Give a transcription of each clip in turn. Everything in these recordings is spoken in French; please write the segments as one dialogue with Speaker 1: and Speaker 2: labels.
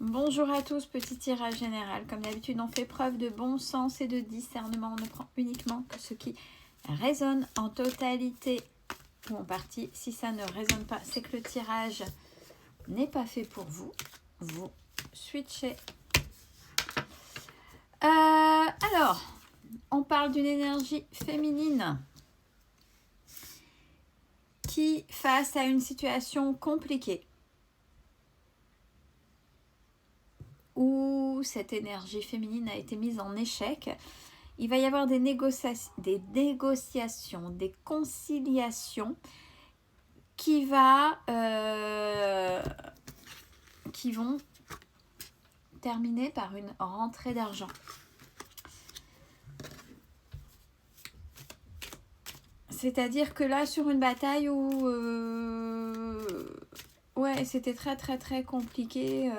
Speaker 1: Bonjour à tous, petit tirage général. Comme d'habitude, on fait preuve de bon sens et de discernement. On ne prend uniquement que ce qui résonne en totalité ou en partie. Si ça ne résonne pas, c'est que le tirage n'est pas fait pour vous. Vous switchez. Alors, on parle d'une énergie féminine qui, face à une situation compliquée, où cette énergie féminine a été mise en échec, il va y avoir des négociations, des conciliations qui vont terminer par une rentrée d'argent. C'est-à-dire que là, sur une bataille où ouais, c'était très très très compliqué,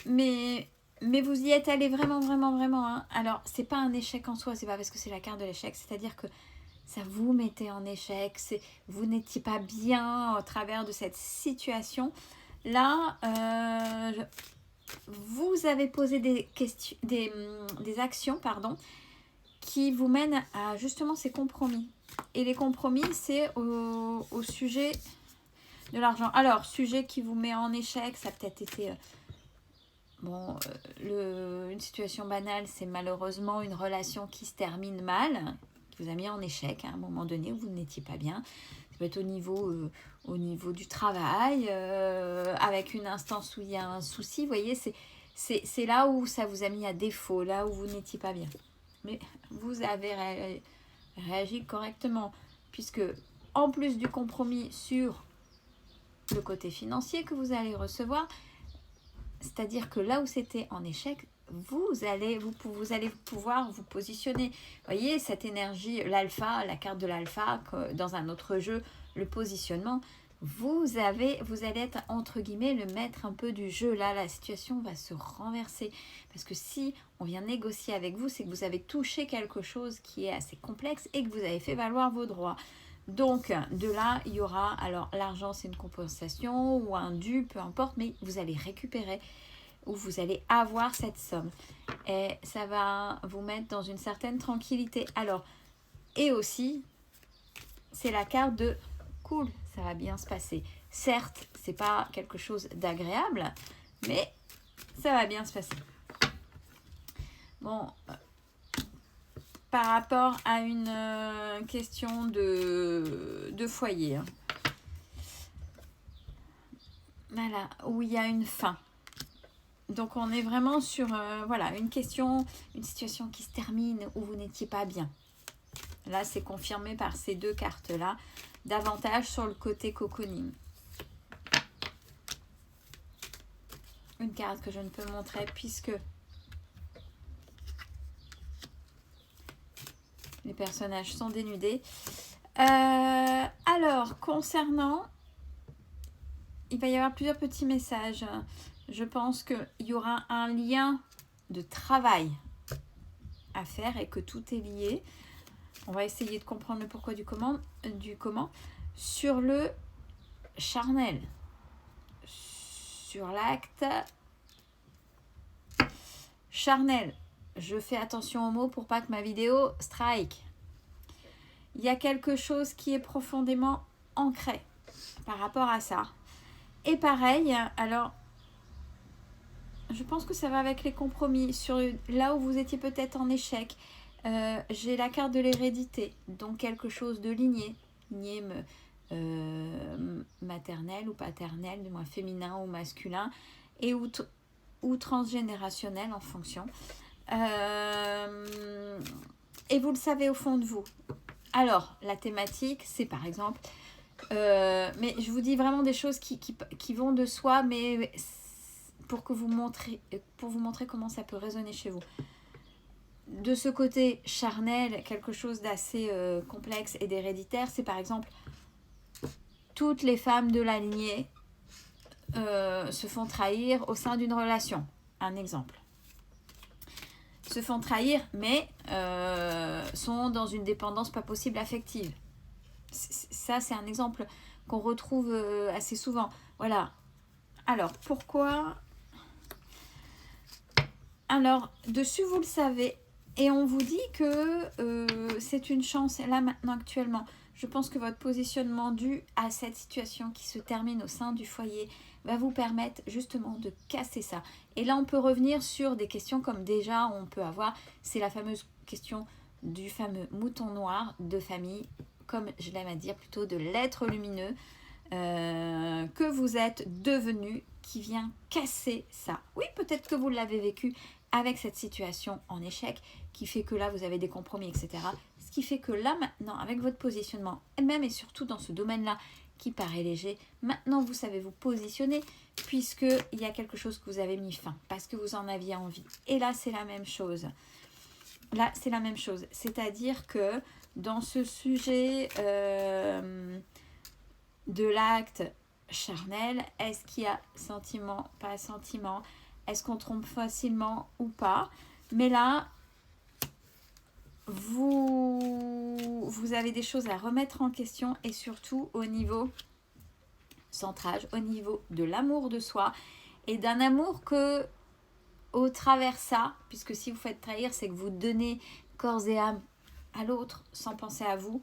Speaker 1: mais vous y êtes allé vraiment. Hein. Alors, c'est pas un échec en soi, c'est pas parce que c'est la carte de l'échec, c'est-à-dire que ça vous mettait en échec, vous n'étiez pas bien au travers de cette situation. Là, vous avez posé des actions, qui vous mènent à justement ces compromis. Et les compromis, c'est au sujet de l'argent. Alors, sujet qui vous met en échec, ça a peut-être été... une situation banale, c'est malheureusement une relation qui se termine mal, qui vous a mis en échec à un moment donné où vous n'étiez pas bien. Ça peut être au niveau du travail, avec une instance où il y a un souci. Vous voyez, c'est là où ça vous a mis à défaut, là où vous n'étiez pas bien. Mais vous avez réagi correctement, puisque en plus du compromis sur le côté financier que vous allez recevoir, c'est-à-dire que là où c'était en échec, vous allez pouvoir vous positionner. Vous voyez, cette énergie, l'alpha, la carte de l'alpha, dans un autre jeu, le positionnement, vous allez être, entre guillemets, le maître un peu du jeu. Là, la situation va se renverser. Parce que si on vient négocier avec vous, c'est que vous avez touché quelque chose qui est assez complexe et que vous avez fait valoir vos droits. Donc, de là, il y aura, alors l'argent c'est une compensation ou un dû, peu importe, mais vous allez récupérer ou vous allez avoir cette somme. Et ça va vous mettre dans une certaine tranquillité. Alors, et aussi, c'est la carte de cool, ça va bien se passer. Certes, c'est pas quelque chose d'agréable, mais ça va bien se passer. Bon... par rapport à une question de foyer. Voilà, où il y a une fin. Donc on est vraiment sur une question, une situation qui se termine où vous n'étiez pas bien. Là, c'est confirmé par ces deux cartes-là, davantage sur le côté cocooning. Une carte que je ne peux montrer puisque les personnages sont dénudés. Alors, concernant... il va y avoir plusieurs petits messages. Je pense qu'il y aura un lien de travail à faire et que tout est lié. On va essayer de comprendre le pourquoi du comment. Sur le charnel. Sur l'acte charnel. Je fais attention aux mots pour pas que ma vidéo strike. Il y a quelque chose qui est profondément ancré par rapport à ça. Et pareil, alors, je pense que ça va avec les compromis. Sur là où vous étiez peut-être en échec, j'ai la carte de l'hérédité, donc quelque chose de lignée maternelle ou paternelle, du moins féminin ou masculin, et ou transgénérationnel en fonction. Et vous le savez au fond de vous. Alors, la thématique, c'est par exemple... mais je vous dis vraiment des choses qui vont de soi, mais pour vous montrer comment ça peut résonner chez vous. De ce côté charnel, quelque chose d'assez complexe et d'héréditaire, c'est par exemple toutes les femmes de la lignée se font trahir au sein d'une relation. Un exemple. Se font trahir, mais sont dans une dépendance pas possible affective. Ça, c'est un exemple qu'on retrouve assez souvent. Voilà. Alors, pourquoi? Alors, dessus, vous le savez. Et on vous dit que c'est une chance. Là, maintenant, actuellement, je pense que votre positionnement dû à cette situation qui se termine au sein du foyer va vous permettre justement de casser ça. Et là, on peut revenir sur des questions comme déjà on peut avoir. C'est la fameuse question du fameux mouton noir de famille, comme je l'aime à dire, plutôt de l'être lumineux que vous êtes devenu, qui vient casser ça. Oui, peut-être que vous l'avez vécu avec cette situation en échec, qui fait que là, vous avez des compromis, etc. Ce qui fait que là, maintenant, avec votre positionnement, et même et surtout dans ce domaine-là, qui paraît léger, maintenant, vous savez vous positionner, puisqu'il y a quelque chose que vous avez mis fin, parce que vous en aviez envie. Et là, c'est la même chose. Là, c'est la même chose. C'est-à-dire que dans ce sujet de l'acte charnel, est-ce qu'il y a sentiment, pas sentiment, est-ce qu'on trompe facilement ou pas? Mais là, vous avez des choses à remettre en question et surtout au niveau centrage, au niveau de l'amour de soi et d'un amour que au travers ça, puisque si vous faites trahir, c'est que vous donnez corps et âme à l'autre sans penser à vous.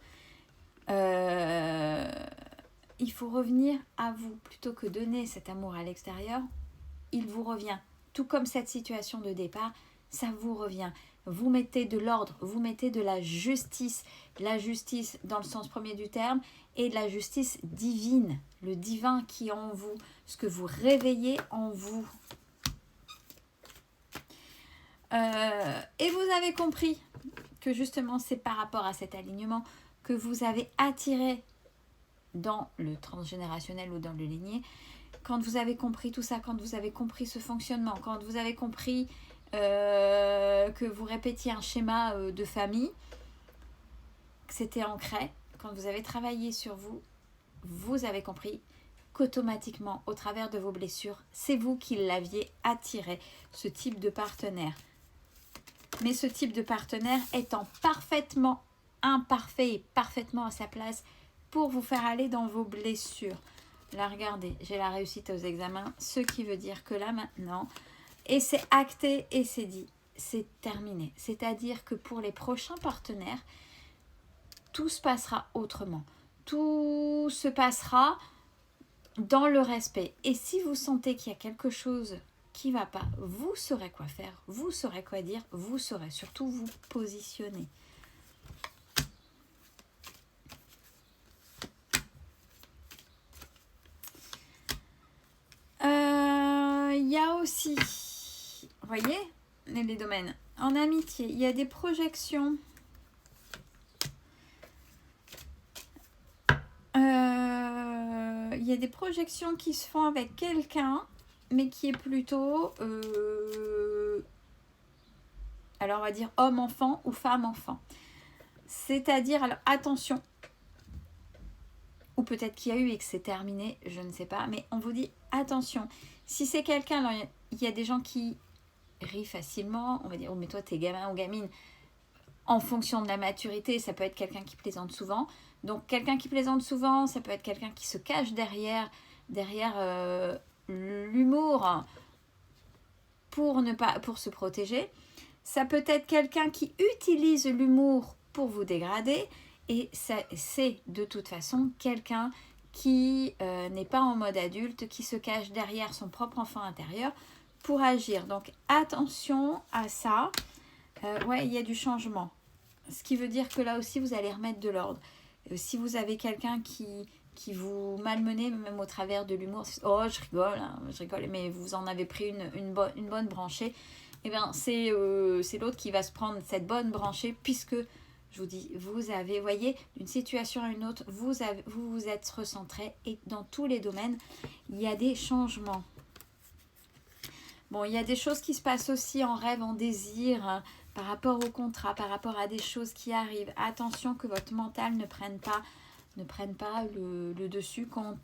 Speaker 1: Il faut revenir à vous plutôt que donner cet amour à l'extérieur. Il vous revient. Tout comme cette situation de départ, ça vous revient. Vous mettez de l'ordre, vous mettez de la justice dans le sens premier du terme et de la justice divine, le divin qui est en vous, ce que vous réveillez en vous. Et vous avez compris que justement c'est par rapport à cet alignement que vous avez attiré dans le transgénérationnel ou dans le ligné. Quand vous avez compris tout ça, quand vous avez compris ce fonctionnement, quand vous avez compris que vous répétiez un schéma de famille, que c'était ancré, quand vous avez travaillé sur vous, vous avez compris qu'automatiquement, au travers de vos blessures, c'est vous qui l'aviez attiré, ce type de partenaire. Mais ce type de partenaire étant parfaitement imparfait et parfaitement à sa place pour vous faire aller dans vos blessures. Là, regardez, j'ai la réussite aux examens, ce qui veut dire que là, maintenant, et c'est acté et c'est dit, c'est terminé. C'est-à-dire que pour les prochains partenaires, tout se passera autrement. Tout se passera dans le respect. Et si vous sentez qu'il y a quelque chose qui ne va pas, vous saurez quoi faire, vous saurez quoi dire, vous saurez surtout vous positionner. Il y a aussi, vous voyez, les domaines. En amitié, il y a des projections. Il y a des projections qui se font avec quelqu'un, mais qui est plutôt, alors on va dire homme-enfant ou femme-enfant. C'est-à-dire, alors attention, ou peut-être qu'il y a eu et que c'est terminé, je ne sais pas, mais on vous dit attention. Si c'est quelqu'un, alors il y a des gens qui rient facilement, on va dire, oh mais toi t'es gamin ou gamine, en fonction de la maturité, ça peut être quelqu'un qui plaisante souvent. Donc quelqu'un qui plaisante souvent, ça peut être quelqu'un qui se cache derrière l'humour pour se protéger. Ça peut être quelqu'un qui utilise l'humour pour vous dégrader. Et c'est de toute façon quelqu'un qui n'est pas en mode adulte, qui se cache derrière son propre enfant intérieur pour agir. Donc attention à ça. Ouais, il y a du changement. Ce qui veut dire que là aussi, vous allez remettre de l'ordre. Si vous avez quelqu'un qui vous malmenait, même au travers de l'humour, oh, je rigole, mais vous en avez pris une bonne branchée, et bien c'est l'autre qui va se prendre cette bonne branchée, puisque, je vous dis, vous avez, voyez, d'une situation à une autre, vous vous êtes recentré, et dans tous les domaines, il y a des changements. Bon, il y a des choses qui se passent aussi en rêve, en désir, hein, par rapport au contrat, par rapport à des choses qui arrivent. Attention que votre mental ne prenne pas le dessus quant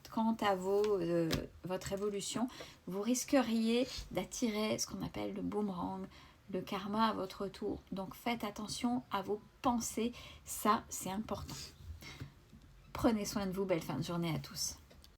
Speaker 1: à votre évolution. Vous risqueriez d'attirer ce qu'on appelle le boomerang, le karma à votre tour. Donc faites attention à vos pensées, ça c'est important. Prenez soin de vous. Belle fin de journée à tous.